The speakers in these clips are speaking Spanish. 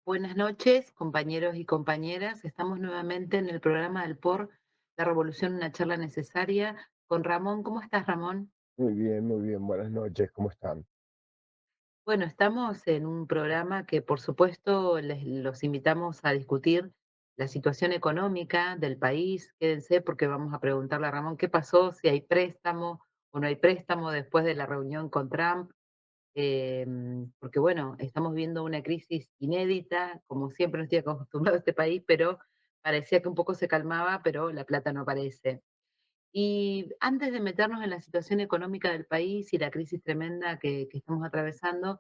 Buenas noches, compañeros y compañeras. Estamos nuevamente en el programa del POR, La Revolución, una charla necesaria, con Ramón. ¿Cómo estás, Ramón? Muy bien, buenas noches, ¿cómo están? Bueno, estamos en un programa que, por supuesto, los invitamos a discutir la situación económica del país. Quédense porque vamos a preguntarle a Ramón qué pasó, si hay préstamo o no hay préstamo después de la reunión con Trump. Porque bueno, estamos viendo una crisis inédita, como siempre no estoy acostumbrado a este país, pero parecía que un poco se calmaba, pero la plata no aparece. Y antes de meternos en la situación económica del país y la crisis tremenda que estamos atravesando,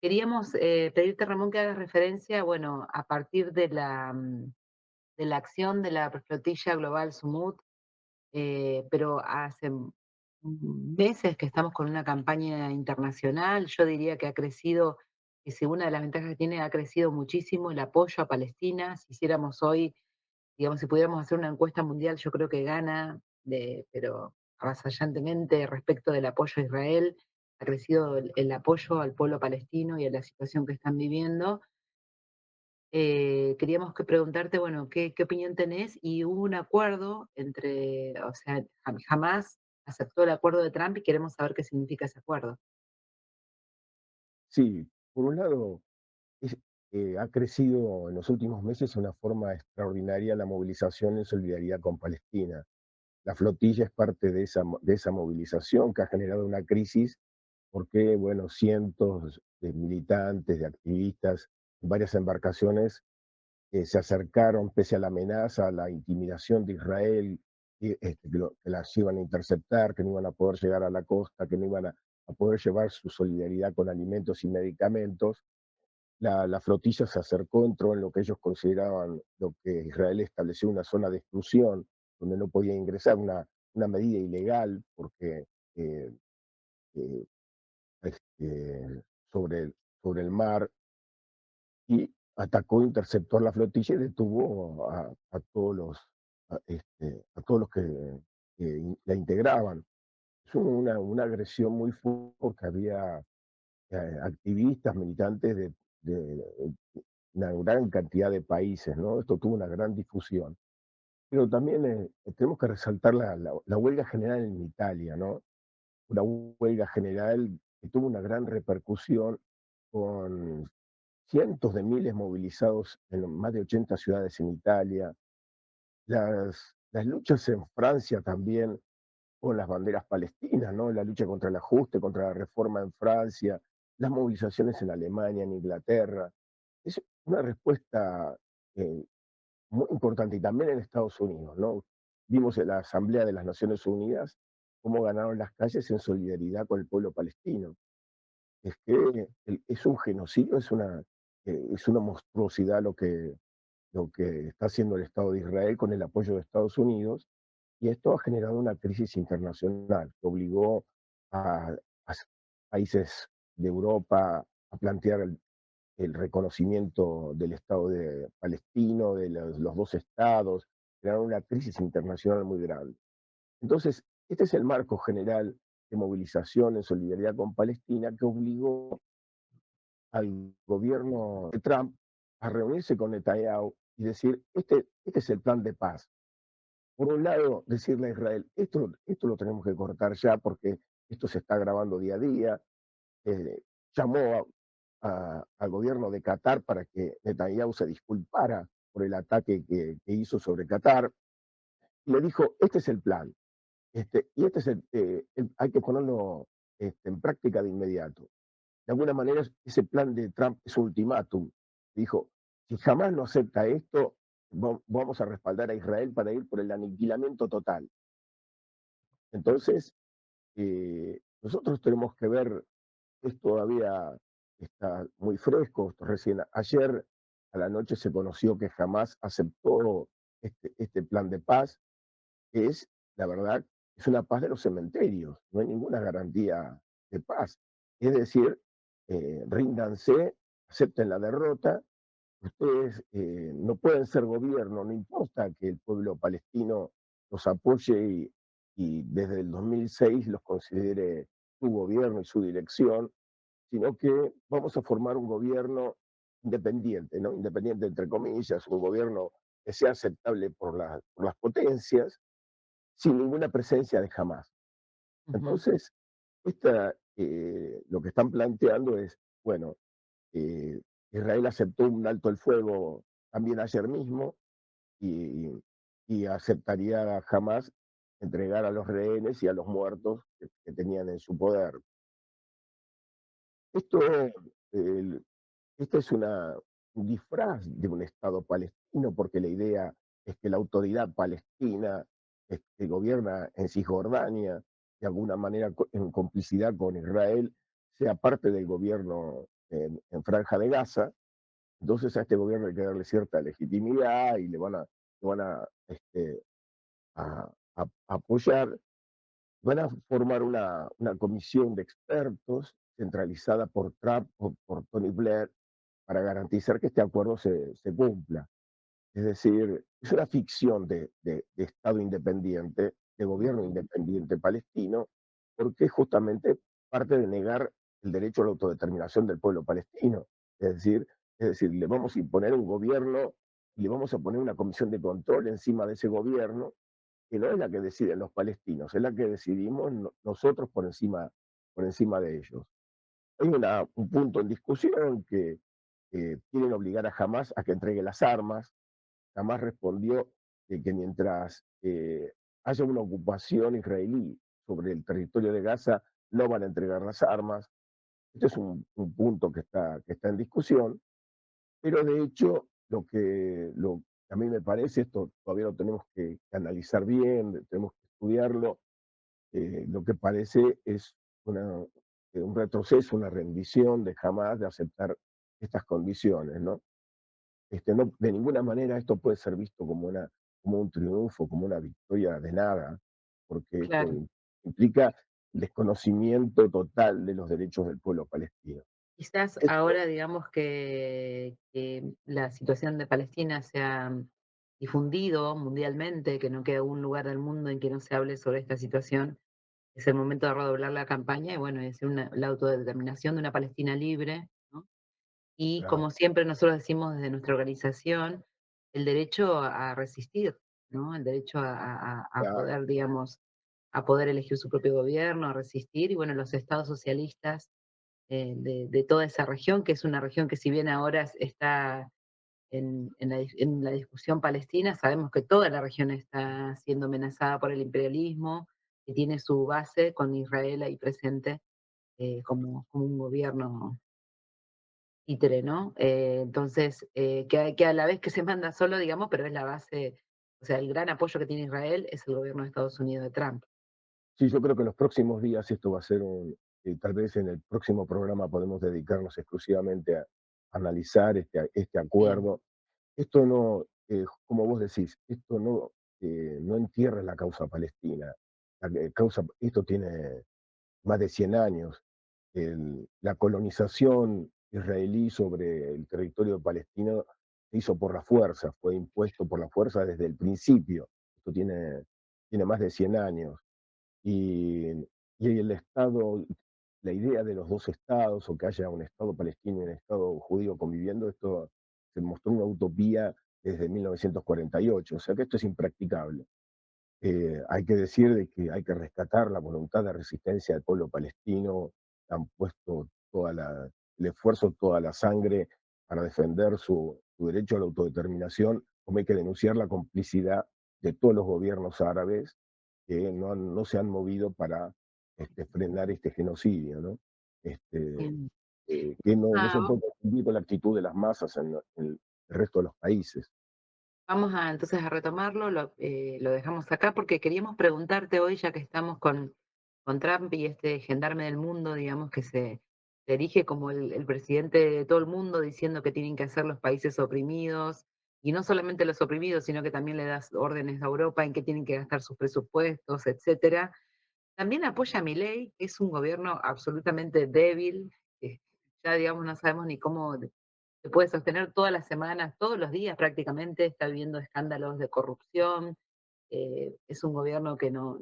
queríamos pedirte, Ramón, que hagas referencia, bueno, a partir de la acción de la flotilla global Sumut, pero hace meses que estamos con una campaña internacional. Yo diría que ha crecido, que si una de las ventajas que tiene, ha crecido muchísimo el apoyo a Palestina. Si hiciéramos hoy, digamos, si pudiéramos hacer una encuesta mundial, yo creo que gana, pero avasallantemente respecto del apoyo a Israel. Ha crecido el apoyo al pueblo palestino y a la situación que están viviendo. Queríamos que preguntarte, bueno, ¿qué opinión tenés? Y hubo un acuerdo entre, o sea, jamás aceptó el acuerdo de Trump y queremos saber qué significa ese acuerdo. Sí, por un lado, es- ha crecido en los últimos meses de una forma extraordinaria la movilización en solidaridad con Palestina. La flotilla es parte de de esa movilización que ha generado una crisis porque, bueno, cientos de militantes, de activistas, varias embarcaciones se acercaron pese a la amenaza, a la intimidación de Israel, que las iban a interceptar, que no iban a poder llegar a la costa, que no iban a poder llevar su solidaridad con alimentos y medicamentos. La flotilla se acercó, entró en lo que ellos consideraban, lo que Israel estableció una zona de exclusión, donde no podía ingresar, una medida ilegal, porque eh, eh, este, sobre, sobre el mar, y atacó, interceptó a la flotilla y detuvo a todos los que la integraban. Es una agresión muy fuerte porque había activistas, militantes de una gran cantidad de países, ¿no? Esto tuvo una gran difusión. Pero también tenemos que resaltar la huelga general en Italia, ¿no? Una huelga general que tuvo una gran repercusión con cientos de miles movilizados en más de 80 ciudades en Italia, las luchas en Francia también con las banderas palestinas, ¿no? La lucha contra el ajuste, contra la reforma en Francia, las movilizaciones en Alemania, en Inglaterra. Es una respuesta eh, muy importante y también en Estados Unidos, ¿no? Vimos en la Asamblea de las Naciones Unidas cómo ganaron las calles en solidaridad con el pueblo palestino. Es que es un genocidio, es una monstruosidad lo que está haciendo el Estado de Israel con el apoyo de Estados Unidos, y esto ha generado una crisis internacional que obligó a países de Europa a plantear el reconocimiento del Estado palestino, de los dos estados, crearon una crisis internacional muy grande. Entonces, este es el marco general de movilización en solidaridad con Palestina que obligó al gobierno de Trump a reunirse con Netanyahu y decir, este es el plan de paz. Por un lado, decirle a Israel, esto lo tenemos que cortar ya porque esto se está agravando día a día. Eh, Llamó al gobierno de Qatar para que Netanyahu se disculpara por el ataque que hizo sobre Qatar y le dijo, este es el plan, y este es hay que ponerlo en práctica de inmediato. De alguna manera, ese plan de Trump es un ultimátum. Dijo, si jamás no acepta esto, vamos a respaldar a Israel para ir por el aniquilamiento total. Entonces, nosotros tenemos que ver, es todavía está muy fresco, recién ayer a la noche se conoció que jamás aceptó este plan de paz, que es, la verdad, es una paz de los cementerios, no hay ninguna garantía de paz. Es decir, ríndanse, acepten la derrota, ustedes no pueden ser gobierno, no importa que el pueblo palestino los apoye y desde el 2006 los considere su gobierno y su dirección, sino que vamos a formar un gobierno independiente, ¿no? Independiente entre comillas, un gobierno que sea aceptable por las potencias, sin ninguna presencia de Hamás. Ujú, Entonces, lo que están planteando es, bueno, eh, Israel aceptó un alto el fuego también ayer mismo y, y aceptaría jamás entregar a los rehenes y a los muertos que tenían en su poder. Esto, el- esto es un disfraz de un Estado palestino, porque la idea es que la autoridad palestina que gobierna en Cisjordania, de alguna manera en complicidad con Israel, sea parte del gobierno en Franja de Gaza. Entonces a este gobierno hay que darle cierta legitimidad y le van a apoyar. Van a formar una comisión de expertos centralizada por Trump o por Tony Blair para garantizar que este acuerdo se cumpla. Es decir, es una ficción de Estado independiente, de gobierno ujú, independiente palestino, porque es justamente parte de negar el derecho a la autodeterminación del pueblo palestino. Es decir, es decir, le vamos a imponer un gobierno y le vamos a poner una comisión de control encima de ese gobierno, que no es la que deciden los palestinos, es la que decidimos nosotros por encima de ellos. Hay un punto en discusión que quieren obligar a Hamas a que entregue las armas. Hamas respondió que mientras haya una ocupación israelí sobre el territorio de Gaza, no van a entregar las armas. Este es un punto que está en discusión, pero de hecho lo que a mí me parece, esto todavía lo tenemos que analizar bien, tenemos que estudiarlo, lo que parece es una, un retroceso, una rendición de Hamas de aceptar estas condiciones, ¿no? No, de ninguna manera esto puede ser visto como un triunfo, como una victoria de nada, porque esto claro. implica el desconocimiento total de los derechos del pueblo palestino. Quizás Esto, ahora, digamos que la situación de Palestina se ha difundido mundialmente, que no queda un lugar del mundo en que no se hable sobre esta situación. Es el momento de redoblar la campaña y bueno, es la autodeterminación de una Palestina libre, ¿no? Y claro, como siempre nosotros decimos desde nuestra organización, el derecho a resistir, ¿no? El derecho a claro. poder, digamos, a poder elegir su propio gobierno, a resistir. Y bueno, los estados socialistas de toda esa región, que es una región que si bien ahora está en la discusión palestina, sabemos que toda la región está siendo amenazada por el imperialismo, que tiene su base con Israel ahí presente como un gobierno títere, ¿no? Entonces, que a la vez que se manda solo, digamos, pero es la base, o sea, el gran apoyo que tiene Israel es el gobierno de Estados Unidos de Trump. Sí, yo creo que en los próximos días esto va a ser tal vez en el próximo programa podemos dedicarnos exclusivamente a analizar este Bien, acuerdo. Esto no, como vos decís, esto no entierra la causa palestina. Esto tiene más de 100 años. La colonización israelí sobre el territorio palestino se hizo por la fuerza, fue impuesto por la fuerza desde el principio. Esto tiene más de 100 años. Y, y el Estado, la idea de los dos estados, o que haya un Estado palestino y un Estado judío conviviendo, esto se mostró una utopía desde 1948, o sea que esto es impracticable. Hay que decir de que hay que rescatar la voluntad de resistencia del pueblo palestino, han puesto el esfuerzo, toda la sangre para defender su derecho a la autodeterminación, como hay que denunciar la complicidad de todos los gobiernos árabes que no se han movido para frenar este genocidio, ¿no? Este, bien. que no se Ah, puede confundir con la actitud de las masas en el resto de los países. vamos a entonces a retomarlo, lo dejamos acá porque queríamos preguntarte hoy, ya que estamos con Trump y este gendarme del mundo, digamos, que se erige como el presidente de todo el mundo, diciendo que tienen que hacer los países oprimidos, y no solamente los oprimidos, sino que también le das órdenes a Europa en que tienen que gastar sus presupuestos, etcétera. También apoya a Milei, que es un gobierno absolutamente débil, que ya digamos no sabemos ni cómo se puede sostener todas las semanas, todos los días prácticamente, está viviendo escándalos de corrupción. Es un gobierno que no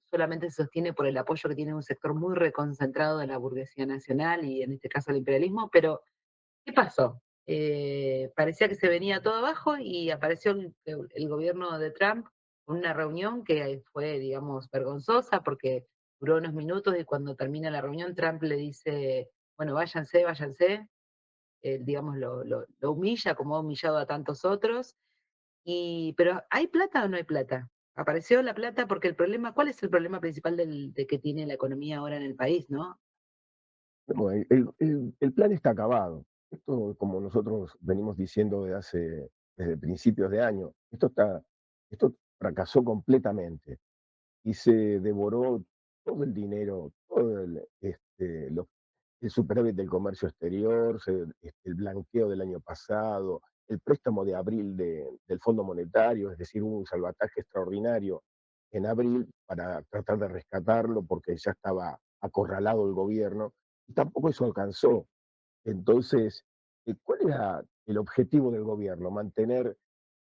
solamente se sostiene por el apoyo que tiene un sector muy reconcentrado de la burguesía nacional y en este caso el imperialismo, pero ¿qué pasó? parecía que se venía todo abajo y apareció el gobierno de Trump con una reunión que fue, digamos, vergonzosa porque duró unos minutos y cuando termina la reunión Trump le dice, bueno, váyanse, váyanse, digamos, lo humilla como ha humillado a tantos otros. Pero ¿hay plata o no hay plata? Apareció la plata porque el problema, ¿cuál es el problema principal de que tiene la economía ahora en el país, no? No, el plan está acabado. Esto, como nosotros venimos diciendo desde principios de año, esto fracasó completamente y se devoró todo el dinero, todo el superávit del comercio exterior, el blanqueo del año pasado, el préstamo de abril del Fondo Monetario, es decir, hubo un salvataje extraordinario en abril para tratar de rescatarlo porque ya estaba acorralado el gobierno, y tampoco eso alcanzó. Entonces, ¿cuál era el objetivo del gobierno? Mantener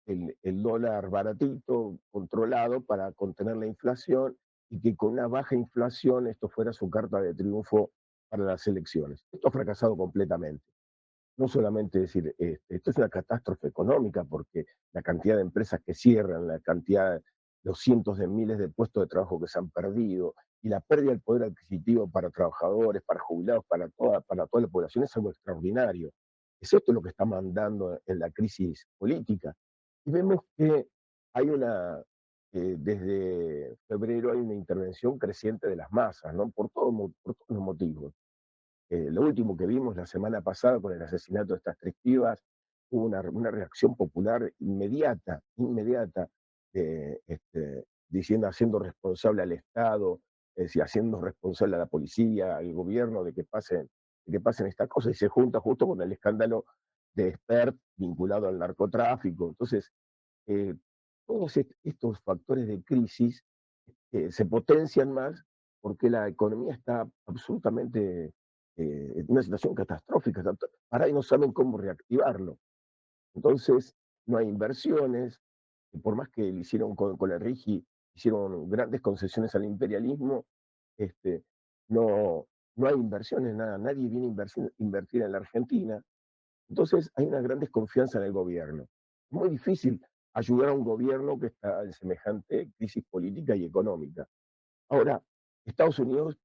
el dólar baratito, controlado para contener la inflación y que con una baja inflación esto fuera su carta de triunfo para las elecciones. Esto ha fracasado completamente. No solamente decir, esto es una catástrofe económica porque la cantidad de empresas que cierran, la cantidad, los cientos de miles de puestos de trabajo que se han perdido y la pérdida del poder adquisitivo para trabajadores, para jubilados, para toda la población es algo extraordinario. Es esto lo que está mandando en la crisis política. Y vemos que desde febrero hay una intervención creciente de las masas, ¿no? Por todos los motivos. Lo último que vimos la semana pasada con el asesinato de estas tres pibas, hubo una reacción popular inmediata, inmediata, diciendo, haciendo responsable al Estado, es decir, haciendo responsable a la policía, al gobierno de que pasen estas cosas, y se junta justo con el escándalo de Expert vinculado al narcotráfico. Entonces, eh, todos estos factores de crisis se potencian más porque la economía está absolutamente en una situación catastrófica. Ahora y no saben cómo reactivarlo. Entonces, no hay inversiones, y por más que le hicieron con el RIGI, hicieron grandes concesiones al imperialismo, este, no, no hay inversiones, nada, nadie viene a invertir en la Argentina. Entonces hay una gran desconfianza en el gobierno. Es muy difícil ayudar a un gobierno que está en semejante crisis política y económica. Ahora,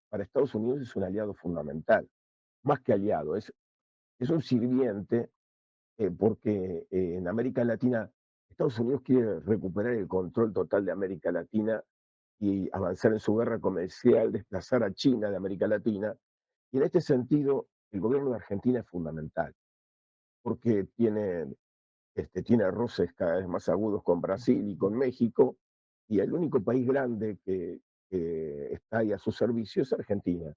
para Estados Unidos es un aliado fundamental, más que aliado, es un sirviente porque en América Latina, Estados Unidos quiere recuperar el control total de América Latina y avanzar en su guerra comercial, desplazar a China de América Latina. Y en este sentido, el gobierno de Argentina es fundamental, porque tiene roces cada vez más agudos con Brasil y con México, y el único país grande que está ahí a su servicio es Argentina.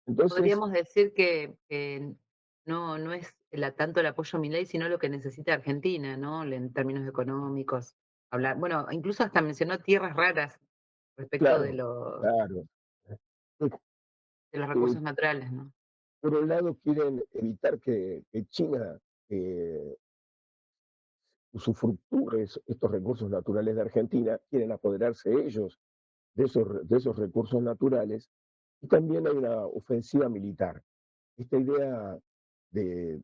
Entonces, Podríamos decir que no es tanto el apoyo a Milei, sino lo que necesita Argentina, ¿no? En términos económicos. Hablar, bueno, incluso hasta mencionó tierras raras respecto claro, claro. Eh, de los eh, recursos naturales, ¿no? por un lado quieren evitar que China eh, usufructúe estos recursos naturales de Argentina, quieren apoderarse ellos de esos recursos naturales, y también hay una ofensiva militar. Esta idea de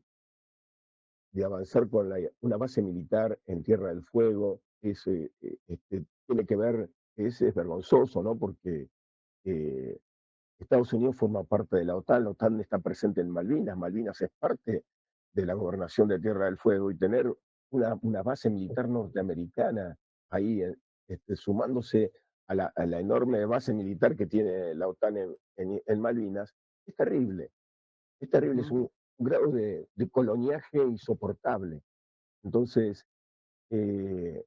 de avanzar con una base militar en Tierra del Fuego, tiene que ver, es vergonzoso, ¿no? Porque eh, Estados Unidos forma parte de la OTAN está presente en Malvinas, Malvinas es parte de la gobernación de Tierra del Fuego, y tener una base militar norteamericana ahí, sumándose a la enorme base militar que tiene la OTAN en Malvinas, es terrible, es terrible, es Ujú. un grado de coloniaje insoportable. Entonces, eh,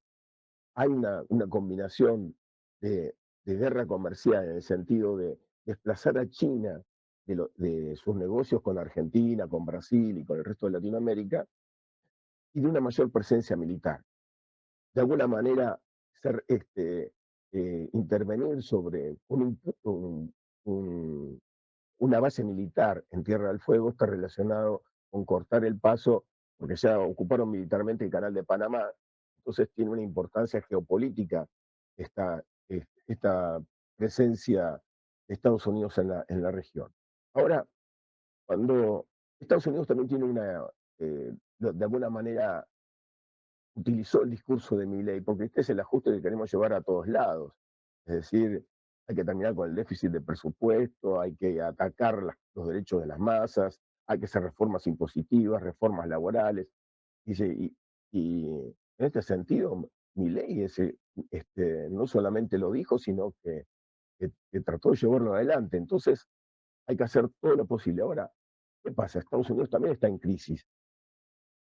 hay una combinación de guerra comercial en el sentido de desplazar a China de sus negocios con Argentina, con Brasil y con el resto de Latinoamérica, y de una mayor presencia militar. De alguna manera, intervenir sobre un una base militar en Tierra del Fuego está relacionado con cortar el paso, porque ya ocuparon militarmente el Canal de Panamá, entonces tiene una importancia geopolítica esta presencia de Estados Unidos en la región. Ahora, cuando Estados Unidos también tiene de alguna manera utilizó el discurso de Milei, porque este es el ajuste que queremos llevar a todos lados. Es decir, hay que terminar con el déficit de presupuesto, hay que atacar los derechos de las masas, hay que hacer reformas impositivas, reformas laborales. Y en este sentido, Milei no solamente lo dijo, sino que trató de llevarlo adelante. Entonces, hay que hacer todo lo posible. Ahora, ¿qué pasa? Estados Unidos también está en crisis.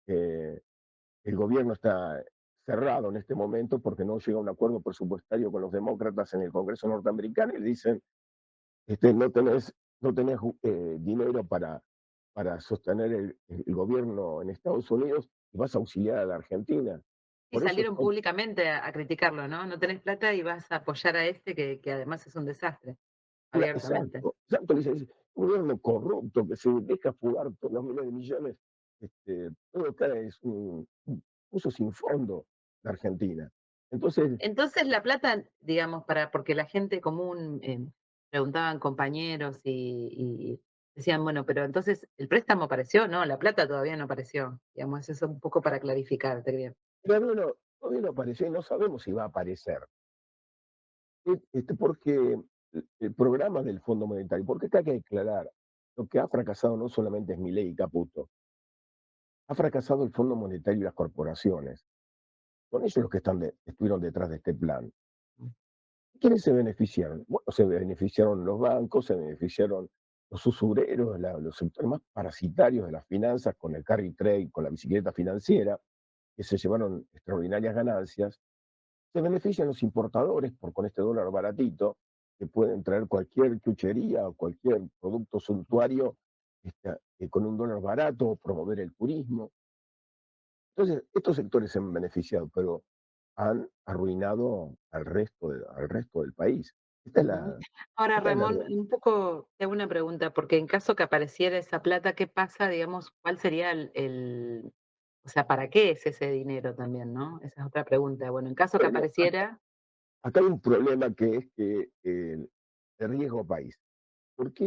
Eh, el gobierno está cerrado en este momento porque no llega a un acuerdo presupuestario con los demócratas en el Congreso norteamericano y le dicen, no tenés dinero para sostener el gobierno en Estados Unidos y vas a auxiliar a la Argentina. Y Por eso, salieron públicamente a criticarlo, ¿no? No tenés plata y vas a apoyar a este que además es un desastre, abiertamente. exacto, exacto, dice, un gobierno corrupto que se deja fugar por los miles de millones, todo acá es un uso sin fondo de Argentina. Entonces, Entonces la plata, digamos, porque la gente común, preguntaban compañeros y decían, bueno, pero entonces, ¿el préstamo apareció? No, la plata todavía no apareció. Digamos, eso un poco para clarificar, te diría. todavía no apareció y no sabemos si va a aparecer. Porque el programa del Fondo Monetario, porque acá hay que declarar, lo que ha fracasado no solamente es Milei y Caputo, ha fracasado el Fondo Monetario y las corporaciones. Son ellos los que estuvieron detrás de este plan. ¿Quiénes se beneficiaron? Bueno, se beneficiaron los bancos, se beneficiaron los usureros, los sectores más parasitarios de las finanzas, con el carry trade, con la bicicleta financiera, que se llevaron extraordinarias ganancias. Se benefician los importadores por con este dólar baratito, que pueden traer cualquier chuchería o cualquier producto suntuario con un dólar barato, o promover el turismo. Entonces, estos sectores se han beneficiado, pero han arruinado al resto del país. Esta es Ujú. la, Ahora, esta es la Ramón, realidad. un poco te hago una pregunta, porque en caso que apareciera esa plata, ¿qué pasa? Digamos, ¿cuál sería o sea, ¿para qué es ese dinero también, no? Esa es otra pregunta. Bueno, en caso que Bueno, apareciera, acá hay un problema que es que el riesgo país. ¿Por qué,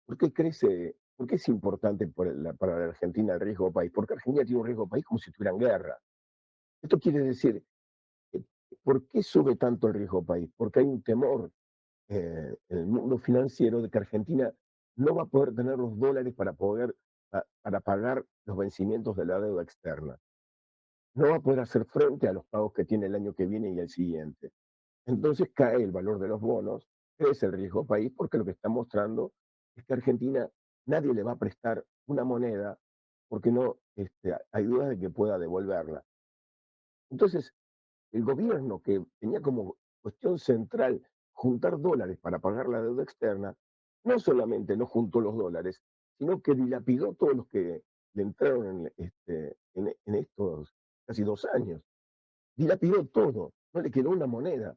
por qué es importante para la Argentina el riesgo país? Porque Argentina tiene un riesgo país como si estuviera en guerra. Esto quiere decir, eh, ¿por qué sube tanto el riesgo país? Porque hay un temor en el mundo financiero de que Argentina no va a poder tener los dólares para pagar los vencimientos de la deuda externa. No va a poder hacer frente a los pagos que tiene el año que viene y el siguiente. Entonces cae el valor de los bonos, crece el riesgo país, porque lo que está mostrando es que Argentina nadie le va a prestar una moneda porque no hay dudas de que pueda devolverla. Entonces, el gobierno que tenía como cuestión central juntar dólares para pagar la deuda externa, no solamente no juntó los dólares, sino que dilapidó todos los que le entraron en estos casi 2 años. Dilapidó todo, no le quedó una moneda.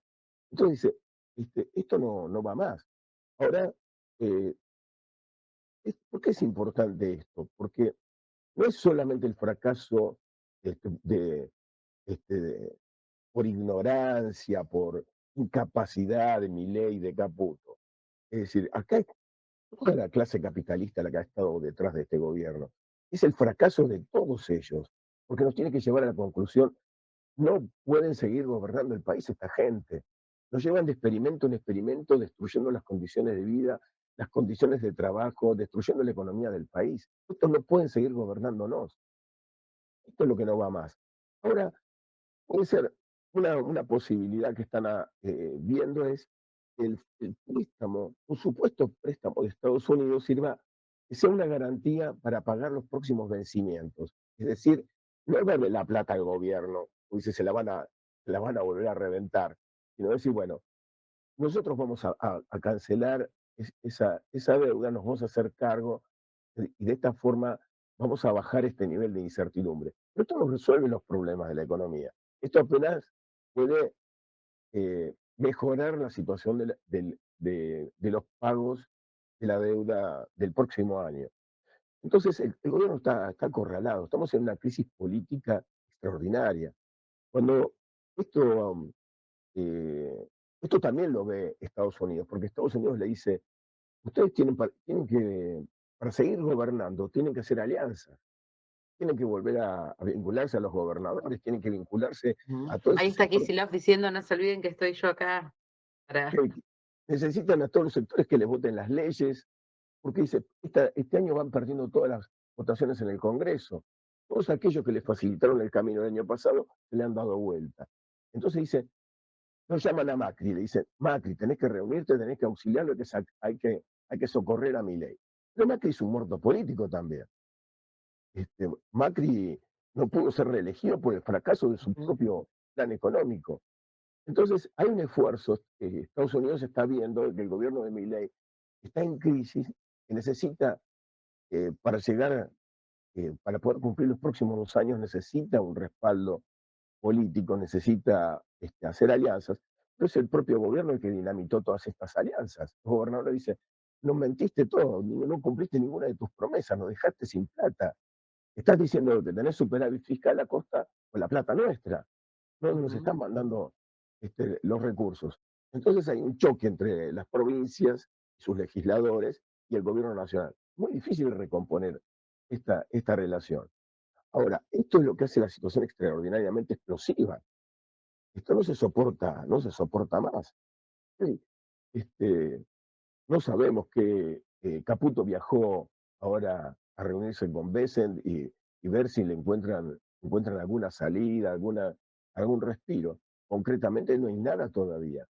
Entonces dice, esto no va más. Ahora, eh, ¿por qué es importante esto? Porque no es solamente el fracaso este, de, este, por ignorancia, por incapacidad de Milei, de Caputo. Es decir, acá es toda la clase capitalista la que ha estado detrás de este gobierno. Es el fracaso de todos ellos, porque nos tiene que llevar a la conclusión, no pueden seguir gobernando el país esta gente. Nos llevan de experimento en experimento, destruyendo las condiciones de vida, las condiciones de trabajo, destruyendo la economía del país. Estos no pueden seguir gobernándonos. Esto es lo que no va más. Ahora, puede ser una posibilidad que están viendo es el préstamo, un supuesto préstamo de Estados Unidos sirva, que sea una garantía para pagar los próximos vencimientos. Es decir, no darle la plata al gobierno, porque dice se la van a volver a reventar, sino decir, bueno, nosotros vamos a cancelar esa deuda, nos vamos a hacer cargo y de esta forma vamos a bajar este nivel de incertidumbre. Pero esto no resuelve los problemas de la economía. Esto apenas puede mejorar la situación de los pagos de la deuda del próximo año. Entonces, el gobierno está acorralado. Estamos en una crisis política extraordinaria. Cuando esto, eh, esto también lo ve Estados Unidos, porque Estados Unidos le dice, ustedes tienen que, para seguir gobernando, tienen que hacer alianzas. tienen que volver a vincularse a los gobernadores, tienen que vincularse Ujú. a todo Ahí ese está sector Kicillof diciendo: "No se olviden que estoy yo acá para". que necesitan a todos los sectores que les voten las leyes, porque dice, este año van perdiendo todas las votaciones en el Congreso. Todos aquellos que les facilitaron el camino el año pasado le han dado vuelta. Entonces dice, nos llaman a Macri, le dicen, Macri, tenés que reunirte, tenés que auxiliarlo, hay que socorrer a Milei. Pero Macri es un muerto político también. Macri no pudo ser reelegido por el fracaso de su Ujú, propio plan económico. Entonces, hay un esfuerzo, Estados Unidos está viendo que el gobierno de Milei está en crisis, que necesita, para llegar, para poder cumplir los próximos 2 años, necesita un respaldo político, necesita hacer alianzas, pero es el propio gobierno el que dinamitó todas estas alianzas. El gobernador dice, nos mentiste todo, no cumpliste ninguna de tus promesas, nos dejaste sin plata. Estás diciendo que tenés superávit fiscal a costa con la plata nuestra. No nos ujú. están mandando los recursos. Entonces hay un choque entre las provincias y sus legisladores y el gobierno nacional. Muy difícil recomponer esta relación. Ahora, esto es lo que hace la situación extraordinariamente explosiva. Esto no se soporta más. Sí, este, no sabemos que Caputo viajó ahora a reunirse con Bessent y ver si le encuentran alguna salida, algún respiro. Concretamente no hay nada todavía.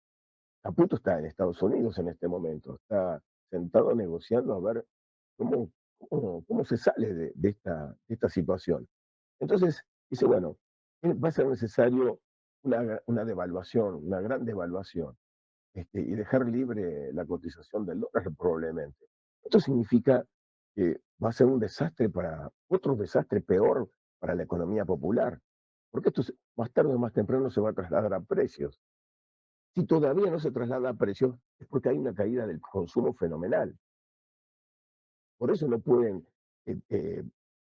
Caputo está en Estados Unidos en este momento, está sentado negociando a ver cómo, cómo se sale de esta situación. Entonces, dice, bueno, va a ser necesario una devaluación, una gran devaluación, y dejar libre la cotización del dólar probablemente. Esto significa que va a ser un desastre otro desastre peor para la economía popular, porque esto más tarde o más temprano se va a trasladar a precios. Si todavía no se traslada a precios, es porque hay una caída del consumo fenomenal. Por eso no pueden eh, eh,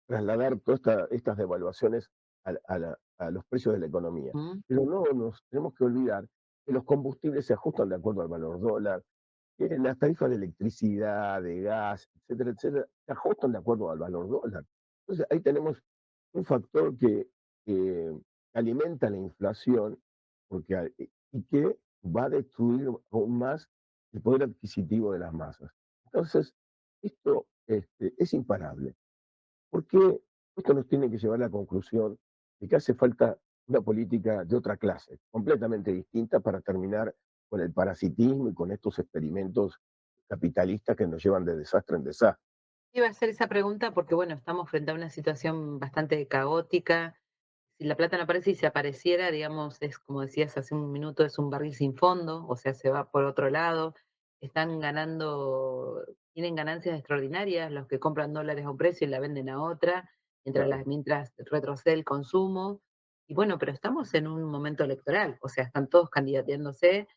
trasladar todas estas devaluaciones a los precios de la economía. Ujú. Pero no nos tenemos que olvidar que los combustibles se ajustan de acuerdo al valor dólar, las tarifas de electricidad, de gas, etcétera, se ajustan de acuerdo al valor dólar. Entonces, ahí tenemos un factor que alimenta la inflación y que va a destruir aún más el poder adquisitivo de las masas. Entonces, esto es imparable. Porque esto nos tiene que llevar a la conclusión de que hace falta una política de otra clase, completamente distinta para terminar con el parasitismo y con estos experimentos capitalistas que nos llevan de desastre en desastre. Iba a hacer esa pregunta porque, bueno, estamos frente a una situación bastante caótica. Si la plata no aparece y si apareciera, digamos, es como decías hace un minuto, es un barril sin fondo, o sea, se va por otro lado. Están ganando, tienen ganancias extraordinarias los que compran dólares a un precio y la venden a otra, Claro. mientras retrocede el consumo. Y bueno, pero estamos en un momento electoral, o sea, están todos candidateándose,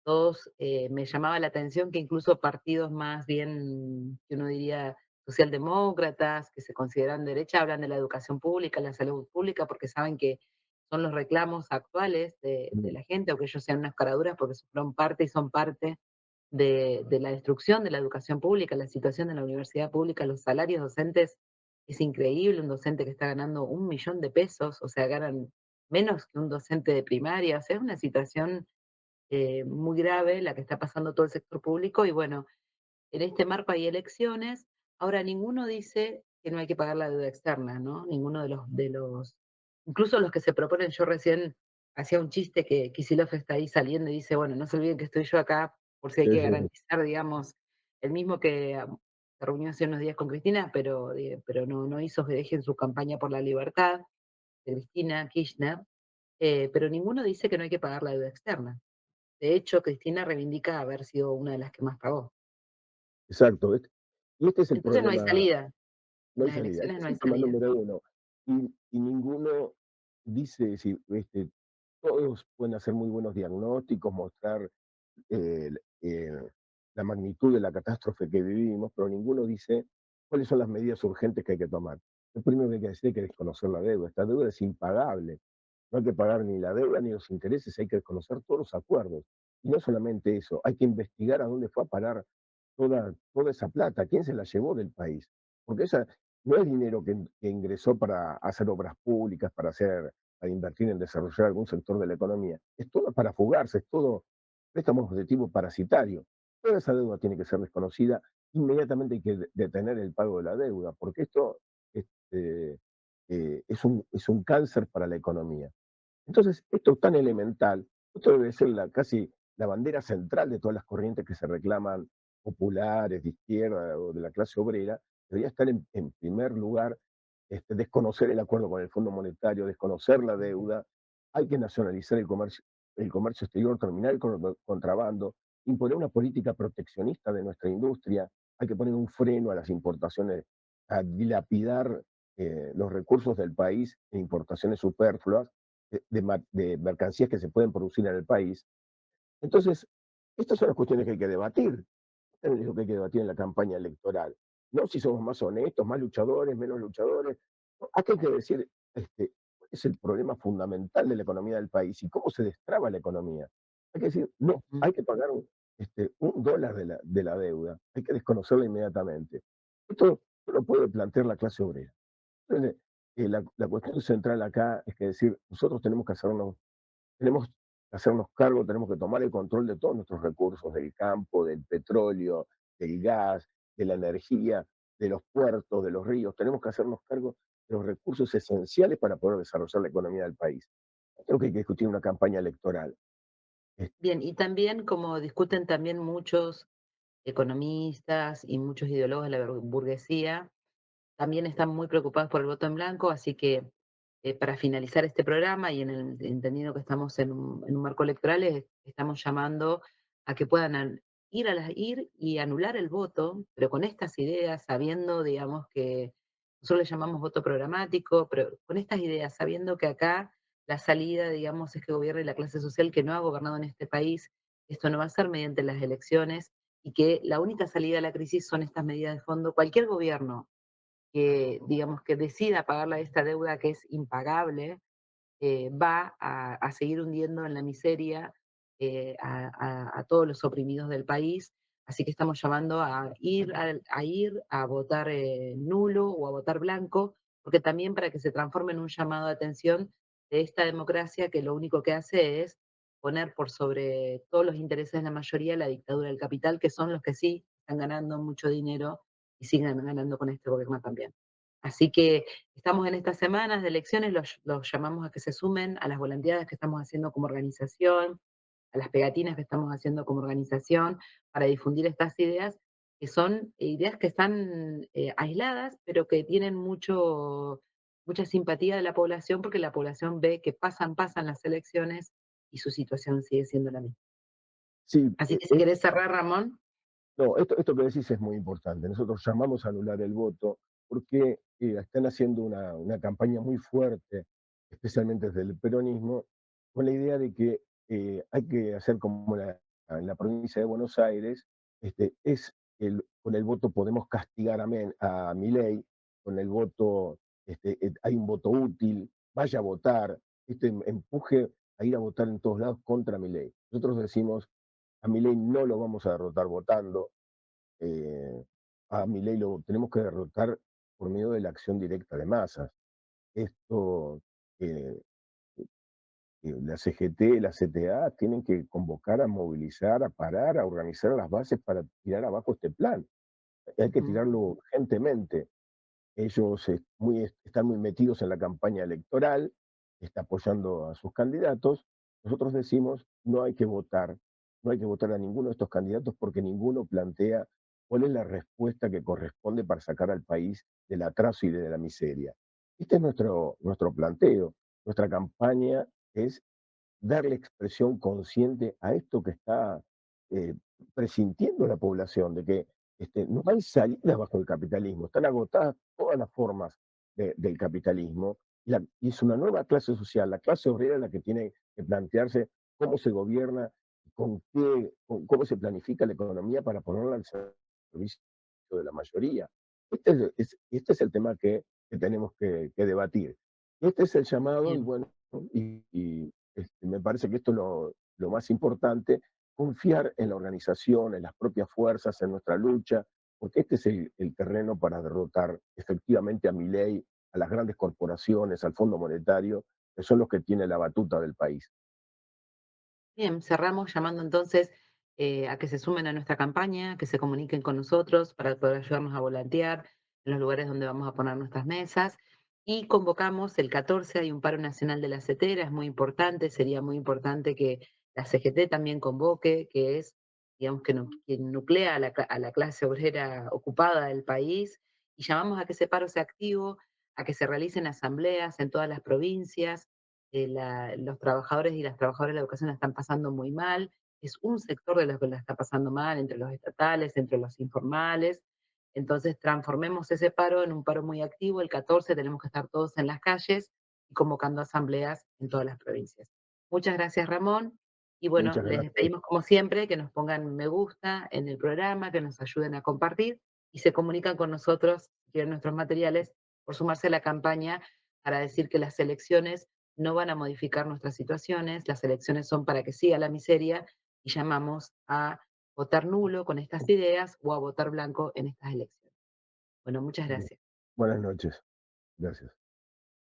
todos, me llamaba la atención que incluso partidos más bien, que uno diría socialdemócratas, que se consideran derecha, hablan de la educación pública, la salud pública, porque saben que son los reclamos actuales de Mm, la gente, aunque ellos sean unas caraduras, porque fueron parte y son parte de la destrucción de la educación pública, la situación de la universidad pública, los salarios docentes, es increíble, un docente que está ganando 1 millón de pesos, o sea, ganan menos que un docente de primaria, o sea, es una situación muy grave la que está pasando todo el sector público y bueno, en este marco hay elecciones. Ahora, ninguno dice que no hay que pagar la deuda externa, ¿no? Ninguno incluso los que se proponen, yo recién hacía un chiste que Kicillof está ahí saliendo y dice, bueno, no se olviden que estoy yo acá por si hay sí, que sí, sí. garantizar, digamos, el mismo que se reunió hace unos días con Cristina, pero no hizo que dejen su campaña por la libertad de Cristina Kirchner, pero ninguno dice que no hay que pagar la deuda externa. De hecho, Cristina reivindica haber sido una de las que más pagó. Exacto. Y este es el Entonces no hay problema. salida. No En hay las salida. elecciones Este no es hay el tema salida. número uno. Y ninguno dice si todos pueden hacer muy buenos diagnósticos, mostrar eh, eh, la magnitud de la catástrofe que vivimos, pero ninguno dice cuáles son las medidas urgentes que hay que tomar. Lo primero que hay que decir es que desconocer la deuda. Esta deuda es impagable. No hay que pagar ni la deuda ni los intereses, hay que desconocer todos los acuerdos. Y no solamente eso, hay que investigar a dónde fue a parar toda esa plata, quién se la llevó del país. Porque no es dinero que ingresó para hacer obras públicas, para invertir en desarrollar algún sector de la economía. Es todo para fugarse, es todo préstamos de tipo parasitario. Toda esa deuda tiene que ser desconocida. Inmediatamente hay que detener el pago de la deuda, porque esto este, es un cáncer para la economía. Entonces, esto es tan elemental, esto debe ser casi la bandera central de todas las corrientes que se reclaman populares, de izquierda o de la clase obrera, debería estar en primer lugar desconocer el acuerdo con el Fondo Monetario, desconocer la deuda, hay que nacionalizar el comercio exterior, terminar con el contrabando, imponer una política proteccionista de nuestra industria, hay que poner un freno a las importaciones, a dilapidar los recursos del país en importaciones superfluas de mercancías que se pueden producir en el país. Entonces, estas son las cuestiones que hay que debatir. Esto es lo que hay que debatir en la campaña electoral. No si somos más honestos, más luchadores, menos luchadores. No, acá hay que decir cuál es el problema fundamental de la economía del país y cómo se destraba la economía. Hay que decir, no, Ujú. hay que pagar un dólar de la deuda, hay que desconocerla inmediatamente. Esto lo puede plantear la clase obrera. Entonces, la cuestión central acá es que decir, nosotros tenemos que hacernos cargo, tenemos que tomar el control de todos nuestros recursos, del campo, del petróleo, del gas, de la energía, de los puertos, de los ríos. Tenemos que hacernos cargo de los recursos esenciales para poder desarrollar la economía del país. Creo que hay que discutir una campaña electoral. Es- Bien, y también como discuten también muchos economistas y muchos ideólogos de la burguesía, también están muy preocupados por el voto en blanco, así que para finalizar este programa y entendiendo que estamos en un marco electoral, estamos llamando a que puedan ir y anular el voto, pero con estas ideas, sabiendo, digamos, que nosotros le llamamos voto programático, pero con estas ideas, sabiendo que acá la salida, digamos, es que gobierne la clase social que no ha gobernado en este país, esto no va a ser mediante las elecciones y que la única salida a la crisis son estas medidas de fondo. Cualquier gobierno que, digamos, que decida pagarle esta deuda que es impagable, va a seguir hundiendo en la miseria a todos los oprimidos del país. Así que estamos llamando a ir a votar nulo o a votar blanco, porque también para que se transforme en un llamado de atención de esta democracia que lo único que hace es poner por sobre todos los intereses de la mayoría la dictadura del capital, que son los que sí están ganando mucho dinero y siguen ganando con este gobierno también. Así que estamos en estas semanas de elecciones, los llamamos a que se sumen a las volanteadas que estamos haciendo como organización, a las pegatinas que estamos haciendo como organización para difundir estas ideas, que son ideas que están aisladas, pero que tienen mucha simpatía de la población porque la población ve que pasan las elecciones y su situación sigue siendo la misma. sí, Así que si querés cerrar, Ramón. no, esto que decís es muy importante. Nosotros llamamos a anular el voto porque están haciendo una campaña muy fuerte, especialmente desde el peronismo, con la idea de que hay que hacer como en la provincia de Buenos Aires, con el voto podemos castigar a Milei, con el voto hay un voto útil, vaya a votar, empuje a ir a votar en todos lados contra Milei. Nosotros decimos, a Milei no lo vamos a derrotar votando, eh, a Milei lo tenemos que derrotar por medio de la acción directa de masas. Esto, eh, la CGT, la CTA tienen que convocar a movilizar, a parar, a organizar las bases para tirar abajo este plan. Hay que Ujú. tirarlo urgentemente. Ellos están muy metidos en la campaña electoral, está apoyando a sus candidatos. Nosotros decimos, no hay que votar a ninguno de estos candidatos porque ninguno plantea cuál es la respuesta que corresponde para sacar al país del atraso y de la miseria. Este es nuestro planteo. Nuestra campaña es darle expresión consciente a esto que está eh, presintiendo la población, de que no hay salida bajo el capitalismo, están agotadas todas las formas del capitalismo, y es una nueva clase social, la clase obrera la que tiene que plantearse cómo se gobierna, cómo se planifica la economía para ponerla al servicio de la mayoría. Este es el tema que tenemos que debatir. Este es el llamado, y Bien. bueno, me parece que esto es lo más importante, confiar en la organización, en las propias fuerzas, en nuestra lucha, porque este es el terreno para derrotar efectivamente a Milei, a las grandes corporaciones, al Fondo Monetario, que son los que tienen la batuta del país. Bien, cerramos llamando entonces a que se sumen a nuestra campaña, que se comuniquen con nosotros para poder ayudarnos a volantear en los lugares donde vamos a poner nuestras mesas. Y convocamos el 14, hay un paro nacional de la CETERA, es muy importante, sería muy importante que la CGT también convoque, que es, digamos, quien nuclea a a la clase obrera ocupada del país. Y llamamos a que ese paro sea activo, a que se realicen asambleas en todas las provincias, los trabajadores y las trabajadoras de la educación la están pasando muy mal, es un sector de los que la está pasando mal, entre los estatales, entre los informales. Entonces, transformemos ese paro en un paro muy activo. El 14 tenemos que estar todos en las calles y convocando asambleas en todas las provincias. Muchas gracias, Ramón. Y bueno, Muchas les gracias. pedimos como siempre que nos pongan me gusta en el programa, que nos ayuden a compartir y se comunican con nosotros, si quieren nuestros materiales, por sumarse a la campaña para decir que las elecciones no van a modificar nuestras situaciones, las elecciones son para que siga la miseria y llamamos a votar nulo con estas ideas o a votar blanco en estas elecciones. Bueno, muchas Bien. gracias. Buenas noches. Gracias.